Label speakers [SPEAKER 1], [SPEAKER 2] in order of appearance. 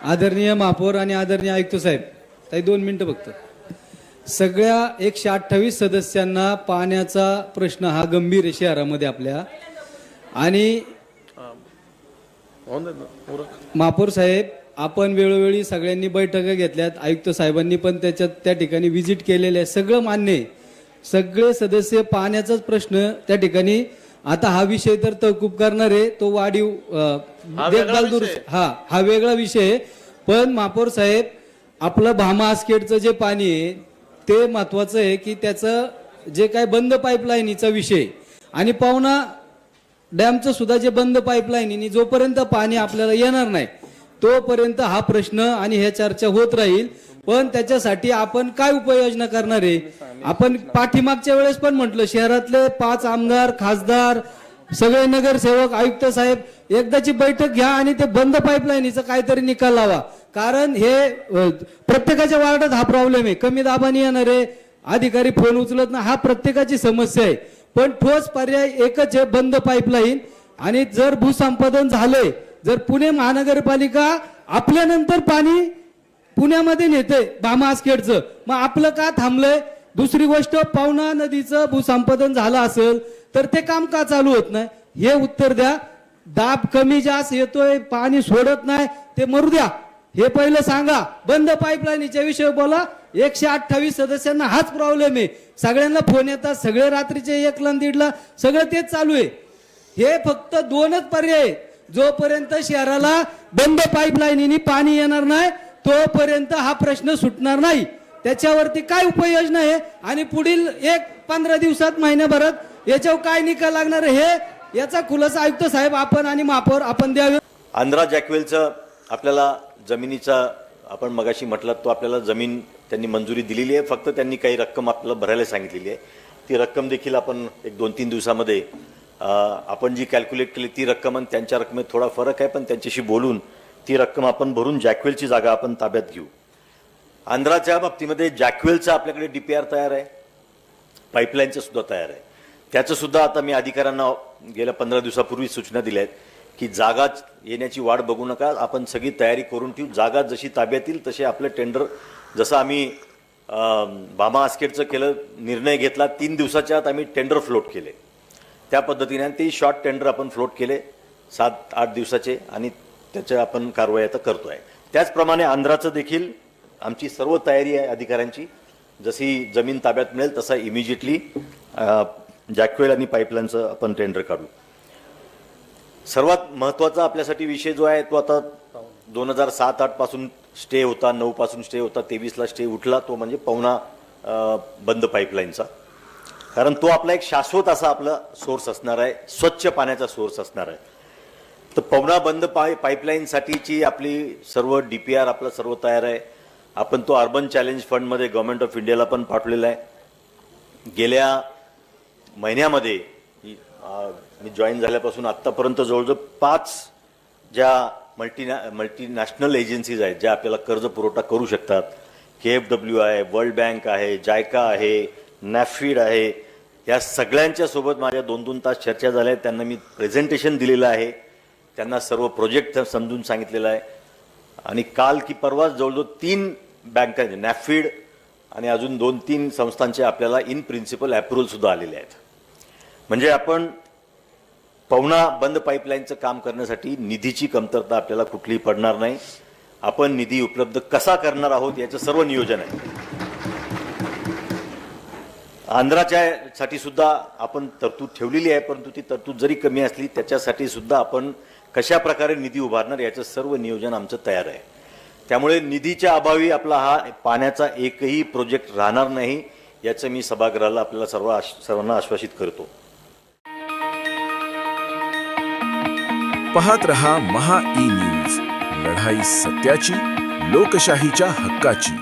[SPEAKER 1] आदरणीय महापौर आणि आदरणीय आयुक्त साहेब, ताई 2 मिनिटं फक्त. सगळ्या 128 सदस्यांना पाण्याचा प्रश्न हा गंभीर आहे शहरामध्ये आपल्या. आणि महापौर साहेब, आपण वेळोवेळी सगळ्यांनी बैठका घेतल्यात, आयुक्त साहेबांनी पण त्या ठिकाणी व्हिजिट केलेले आहे, सगळं मान्य आहे. सगळे सदस्य पाण्याचाच प्रश्न त्या ठिकाणी. आता हा विषय तर तहकूब करणार आहे, तो वाढीव देखभाल दुरुस्त हा वेगळा विषय आहे. पण महापौर साहेब, आपलं भामा आसखेडचं जे पाणी आहे ते महत्वाचं आहे की त्याचं जे काय बंद पाईपलाईनीचा विषय आणि पावना डॅमचं सुद्धा जे बंद पाईपलाईनी जोपर्यंत पाणी आपल्याला येणार नाही तोपर्यंत हा प्रश्न आणि हे चर्चा होत राहील. पण त्याच्यासाठी आपण काय उपाययोजना करणार आहे? आपण पाठीमागच्या वेळेस पण म्हटलं, शहरातले 5 आमदार, खासदार, सगळे नगरसेवक, आयुक्त साहेब एकदाची बैठक घ्या आणि ते बंद पाईपलाईनीचा काहीतरी निकाल लावा. कारण हे प्रत्येकाच्या वार्डात हा प्रॉब्लेम आहे. कमी दाबाने येणारे अधिकारी फोन उचलत नाही, हा प्रत्येकाची समस्या आहे. पण ठोस पर्याय एकच आहे, बंद पाईपलाईन. आणि जर भूसंपादन झाले, जर पुणे महानगरपालिका आपल्यानंतर पाणी पुण्यामध्ये नेते भामा आसखेडचं, मग आपलं का थांबलंय? दुसरी गोष्ट, पवना नदीचं भूसंपादन झालं असेल तर ते काम का चालू होत नाही हे उत्तर द्या. दाब कमी जास्त येतोय, पाणी सोडत नाही, ते मरू द्या, हे पहिलं सांगा. बंद पाईपलाईनच्या विषयी बोला. 128 सदस्यांना हाच प्रॉब्लेम आहे. सगळ्यांना फोन येतात, सगळे रात्रीचे 1ला 1:30ला सगळं तेच चालू आहे. हे फक्त 2च पर्याय. जोपर्यंत शहराला बंद पाईपलाईनीने पाणी येणार नाही तोपर्यंत हा प्रश्न सुटणार नाही. त्याच्यावरती काय उपाययोजना आहे आणि पुढील 15 दिवसात, महिन्याभरात याच्यावर काय निकाल लागणार आहे याचा खुलासा आयुक्त साहेब आपण आणि महापौर आपण द्यावे.
[SPEAKER 2] आंध्रा जॅकवेलचं आपल्याला जमिनीचा, आपण मगाशी म्हटलं, तो आपल्याला जमीन त्यांनी मंजुरी दिलेली आहे. फक्त त्यांनी काही रक्कम आपल्याला भरायला सांगितलेली आहे. ती रक्कम देखील आपण 1-2-3 दिवसामध्ये आपण जी कॅल्क्युलेट केली ती रक्कम आणि त्यांच्या रकमेत थोडा फरक आहे, पण त्यांच्याशी बोलून ती रक्कम आपण भरून जॅकवेलची जागा आपण ताब्यात घेऊ. आंध्राच्या बाबतीमध्ये जॅकवेलचा आपल्याकडे DPR तयार आहे, पाईपलाईनचं सुद्धा तयार आहे. त्याचं सुद्धा आता मी अधिकाऱ्यांना गेल्या 15 दिवसापूर्वी सूचना दिल्या आहेत की जागा येण्याची वाट बघू नका, आपण सगळी तयारी करून ठेवू. जागा जशी ताब्यात येईल तसे आपलं टेंडर, जसं आम्ही भामा आसखेडचं केलं, निर्णय घेतला, 3 दिवसाच्या आत आम्ही टेंडर फ्लोट केले. त्या पद्धतीने ते शॉर्ट टेंडर आपण फ्लोट केले 7-8 दिवसाचे, आणि त्याच्या आपण कारवाई आता करतो आहे. त्याचप्रमाणे आंध्राचं देखील आमची सर्व तयारी आहे अधिकाऱ्यांची. जशी जमीन ताब्यात मिळेल तसा इमिजिएटली जॅकवेल आणि पाईपलाईनचं आपण टेंडर काढू. सर्वात महत्त्वाचा आपल्यासाठी विषय जो आहे तो आता 2007-8 पासून स्टे होता, 9 पासून स्टे होता, 23ला स्टे उठला, तो म्हणजे पवना बंद पाईपलाईनचा. कारण तो आपला एक शाश्वत असा आपला सोर्स असणार आहे, स्वच्छ पाण्याचा सोर्स असणार आहे. तर पवना बंद पाईपलाईनसाठीची आपली सर्व DPR आपलं सर्व तयार आहे. आपण तो अर्बन चॅलेंज फंडमध्ये गव्हर्नमेंट ऑफ इंडियाला पण पाठवलेला आहे. गेल्या महिन्यामध्ये मी जॉईन झाल्यापासून आत्तापर्यंत जवळजवळ 5 ज्या मल्टीनॅशनल एजन्सीज आहेत ज्या आपल्याला कर्ज पुरवठा करू शकतात, KFW आहे, वर्ल्ड बँक आहे, जायका आहे, नॅफीड आहे, या सगळ्यांच्या सोबत माझ्या 2-2 तास चर्चा झाल्या. त्यांना मी प्रेझेंटेशन दिलेलं आहे, त्यांना सर्व प्रोजेक्ट समजून सांगितलेलं आहे. आणि काल की परवा जवळजवळ 3 बँकांचे, नॅफीड आणि अजून 2-3 संस्थांचे आपल्याला इन प्रिन्सिपल अप्रुव्हल सुद्धा आलेले आहेत. म्हणजे आपण पवना बंद पाईपलाईनचं काम करण्यासाठी निधीची कमतरता आपल्याला कुठलीही पडणार नाही. आपण निधी उपलब्ध कसा करणार आहोत याचं सर्व नियोजन आहे. आंध्राच्यासाठी सुद्धा आपण तरतूद ठेवलेली आहे, परंतु ती तरतूद जरी कमी असली त्याच्यासाठी सुद्धा आपण कशा प्रकारे निधी उभारणार याचं सर्व नियोजन आमचं तयार आहे. त्यामुळे निधीच्या अभावी आपला हा पाण्याचा एकही प्रोजेक्ट राहणार नाही याचं मी सभागृहाला आपल्याला सर्वांना आश्वासित करतो.
[SPEAKER 3] पाहत रहा महा ई न्यूज, लढाई सत्याची, लोकशाहीच्या हक्काची.